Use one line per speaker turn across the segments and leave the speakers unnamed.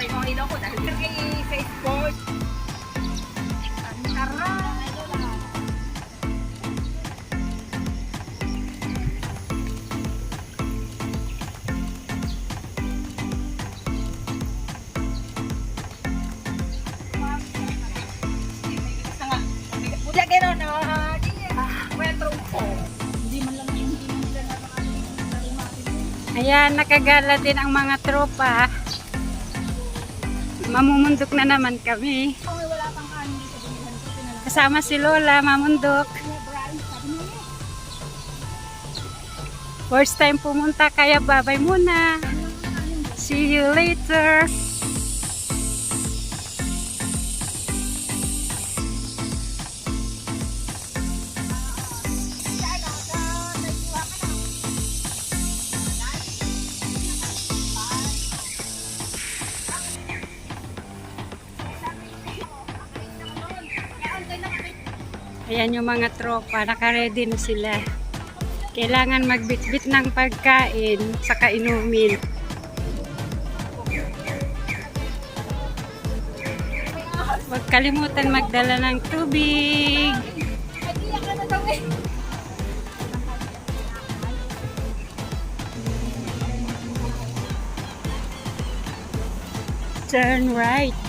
may mga ilaw ko dahil sa sport. Tara! Budak gano'n, no? Metro po. Hindi man lang yung hindi nila
Ayan, nakagala din ang mga tropa. Mamumundok na naman kami.
wala pang kanin dito.
Kasama si Lola, mamundok. First time pumunta, kaya babay muna. See you later. Ayan yung mga tropa, naka-ready na sila. Kailangan magbitbit ng pagkain sa kainumin. Huwag kalimutan magdala ng tubig. Turn right.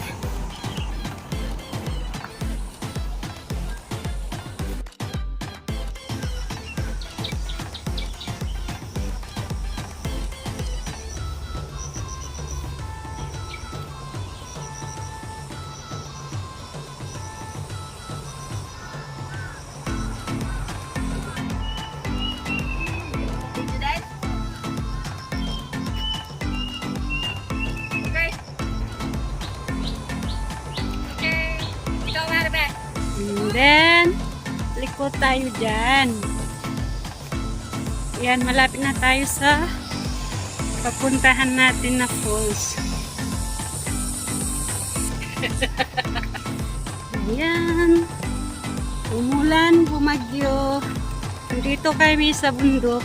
And then, likod tayo dyan. Yan, malapit na tayo sa papuntahan natin na falls. Ayan. Umulan, bumagyo. Dito kami sa bundok.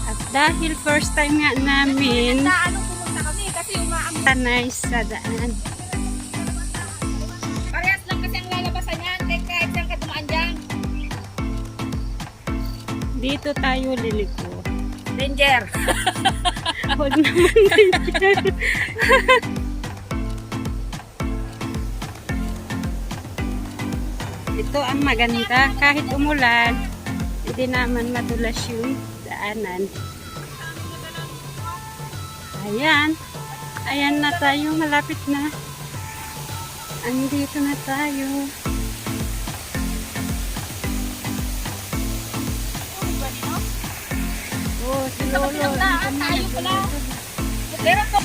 At dahil first time nga namin tanay sa daan.
Parehas lang kasi ang lalabasan yan. Kahit saan ka dumaan dyan.
Dito tayo liliko.
Danger.
Huwag naman danger. Ito ang maganda. Kahit umulan, hindi naman madulas yung daanan. Ayan. Ayan na tayo, malapit na. Andito na tayo. Oh, si Lolo.
Tayo pala. Meron po.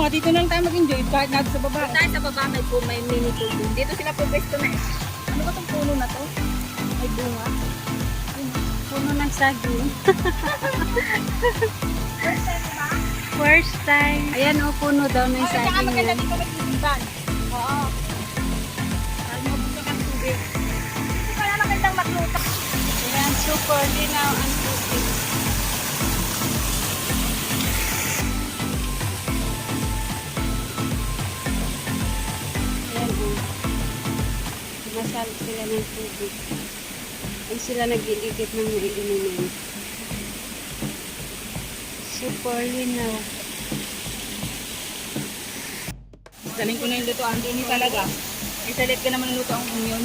Dito na lang tayo mag-enjoy kahit natin sa baba. Tayo sa baba may mini pool. Dito sila po pwesto na eh. Ano ba itong puno na to? May bunga.
Puno ng saging.
First time ba?
First time. Ayan o, puno daw ng
Saka
saging
maganda
yan.
dito mag-iiban. Oo. Dahil mabusog ang tubig. Hindi pala magandang magluto.
Ayan, super linaw ang tubig. Masal sila ng tubig. Ay sila nag-iigit ng maiinumin. Super linaw.
Galing ko na yung luto. Ang dini talaga. Isalit ka naman luto ang onion.